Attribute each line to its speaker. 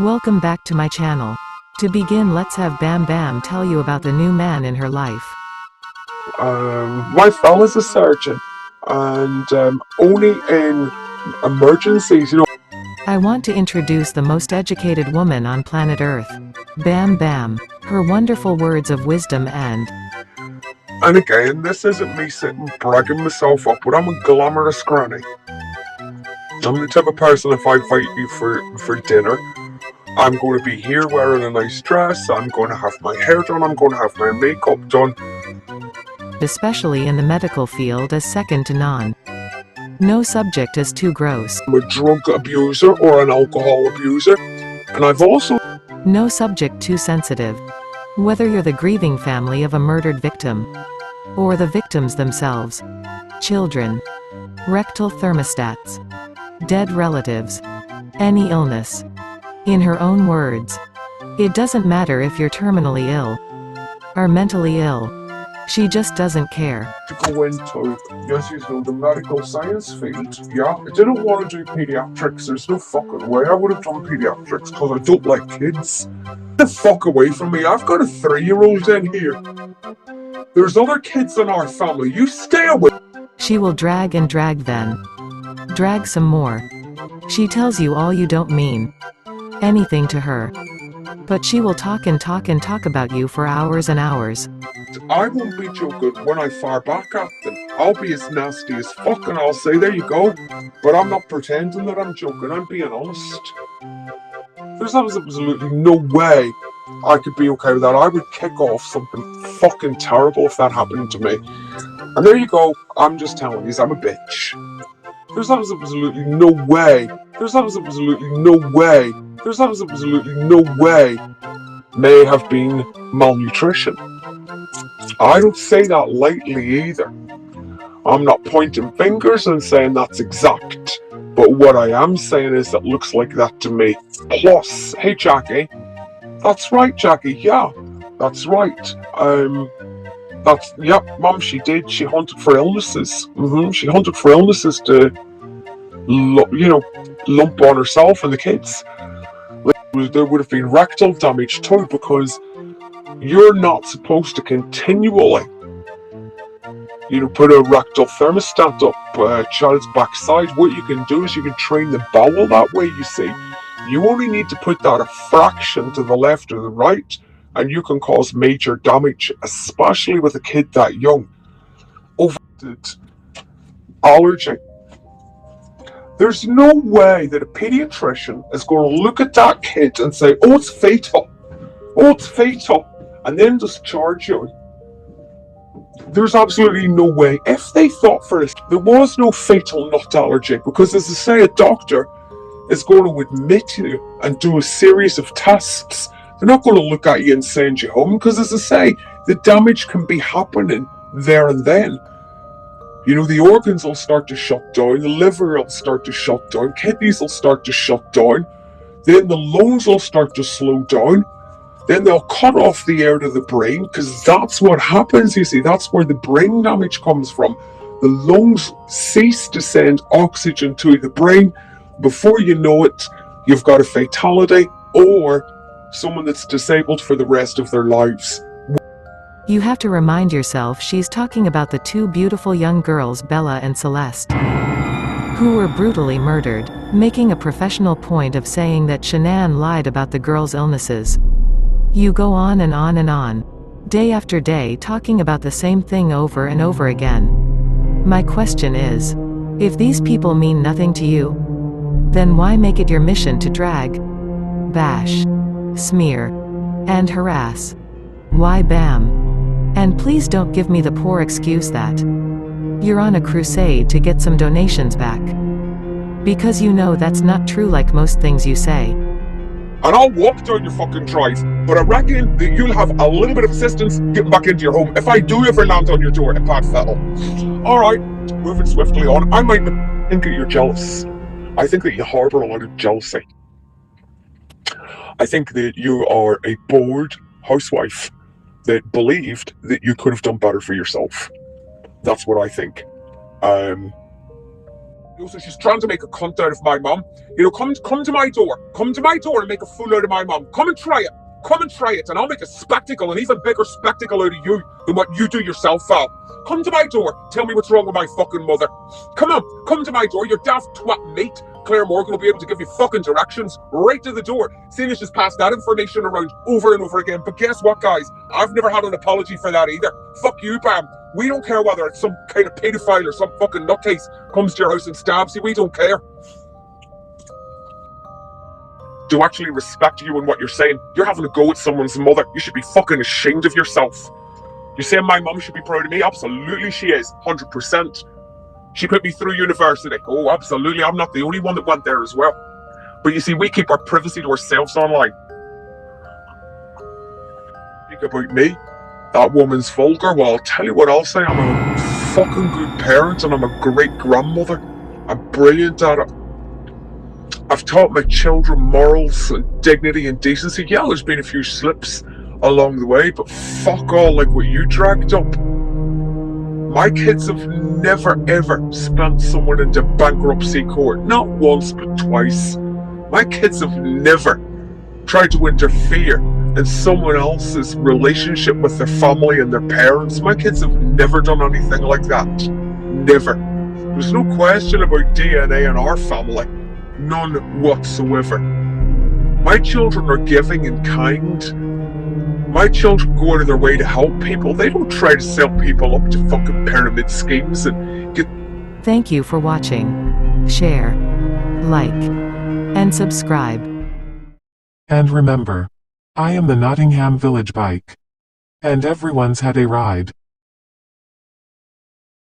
Speaker 1: Welcome back to my channel. To begin, let's have Bam Bam tell you about the new man in her life.
Speaker 2: My fella's a surgeon, and only in emergencies,
Speaker 1: I want to introduce the most educated woman on planet Earth. Bam Bam. Her wonderful words of wisdom
Speaker 2: And again, this isn't me sitting bragging myself up, but I'm a glamorous granny. I'm the type of person, if I invite you for dinner, I'm going to be here wearing a nice dress, I'm going to have my hair done, I'm going to have my makeup done.
Speaker 1: especially in the medical field, is second to none. No subject is too gross.
Speaker 2: I'm a drug abuser or an alcohol abuser, and I've also
Speaker 1: No subject too sensitive. Whether you're the grieving family of a murdered victim, or the victims themselves, children, rectal thermostats, dead relatives, any illness. In her own words, it doesn't matter if you're terminally ill or mentally ill. She just doesn't care.
Speaker 2: to go into, yes, the medical science field. Yeah, I didn't want to do pediatrics. There's no fucking way I would have done pediatrics because I don't like kids. Get the fuck away from me. I've got a 3-year-old in here. There's other kids in our family. You stay away.
Speaker 1: She will drag and drag, then drag some more. She tells you all you don't mean anything to her, but she will talk and talk and talk about you for hours and hours.
Speaker 2: I won't be joking when I fire back at them. I'll be as nasty as fuck and I'll say, there you go. But I'm not pretending that I'm joking. I'm being honest. There's absolutely no way I could be okay with that. I would kick off something fucking terrible if that happened to me. And there you go. I'm just telling you, I'm a bitch. There's absolutely no way. There's absolutely no way. There's absolutely no way may have been malnutrition. I don't say that lightly either. I'm not pointing fingers and saying that's exact. But what I am saying is it looks like that to me. Plus, hey Jackie. That's right, Jackie. Yeah, that's right. Mum, she did. She hunted for illnesses. She hunted for illnesses to, lump on herself and the kids. There would have been rectal damage too, because you're not supposed to continually, put a rectal thermostat up a child's backside. What you can do is you can train the bowel that way, you see. You only need to put that a fraction to the left or the right, and you can cause major damage, especially with a kid that young. Overrated allergy. There's no way that a pediatrician is going to look at that kid and say, oh, it's fatal. Oh, it's fatal. And then discharge you. There's absolutely no way. If they thought for us, there was no fatal nut allergy, because as I say, a doctor is going to admit you and do a series of tests. They're not going to look at you and send you home, because as I say, the damage can be happening there and then. The organs will start to shut down, the liver will start to shut down, kidneys will start to shut down, then the lungs will start to slow down, then they'll cut off the air to the brain, because that's what happens, you see, that's where the brain damage comes from. The lungs cease to send oxygen to the brain. Before you know it, you've got a fatality or someone that's disabled for the rest of their lives.
Speaker 1: You have to remind yourself she's talking about the two beautiful young girls, Bella and Celeste, who were brutally murdered, making a professional point of saying that Shanann lied about the girls' illnesses. You go on and on and on, day after day, talking about the same thing over and over again. My question is, if these people mean nothing to you, then why make it your mission to drag, bash, smear, and harass? Why Bam? And please don't give me the poor excuse that you're on a crusade to get some donations back. Because that's not true, like most things you say.
Speaker 2: And I'll walk down your fucking drive, but I reckon that you'll have a little bit of assistance getting back into your home if I do ever land on your door, a bad fellow. Alright, moving swiftly on. I might think that you're jealous. I think that you harbour a lot of jealousy. I think that you are a bored housewife that believed that you could have done better for yourself. That's what I think. So she's trying to make a cunt out of my mum. Come to my door. Come to my door and make a fool out of my mum. Come and try it. Come and try it, and I'll make a spectacle, an even bigger spectacle out of you than what you do yourself, Val. Come to my door. Tell me what's wrong with my fucking mother. Come on. Come to my door. Your daft twat mate, Claire Morgan, will be able to give you fucking directions right to the door, seeing as she's passed that information around over and over again. But guess what, guys? I've never had an apology for that either. Fuck you, Bam. We don't care whether it's some kind of paedophile or some fucking nutcase comes to your house and stabs you. We don't care. Do actually respect you and what you're saying. You're having a go at someone's mother. You should be fucking ashamed of yourself. You're saying my mum should be proud of me? Absolutely she is. 100%. She put me through university. Oh, absolutely. I'm not the only one that went there as well. But you see, we keep our privacy to ourselves online. Think about me. That woman's vulgar. Well, I'll tell you what I'll say. I'm a fucking good parent and I'm a great grandmother. I'm brilliant at it. I've taught my children morals and dignity and decency. Yeah, there's been a few slips along the way, but fuck all like what you dragged up. My kids have never ever spent someone into bankruptcy court. Not once, but twice. My kids have never tried to interfere in someone else's relationship with their family and their parents. My kids have never done anything like that. Never. There's no question about DNA in our family. None whatsoever. My children are giving and kind. My children go out of their way to help people. They don't try to sell people up to fucking pyramid schemes and get...
Speaker 1: Thank you for watching. Share, like, and subscribe.
Speaker 3: And remember, I am the Nottingham Village Bike. And everyone's had a ride.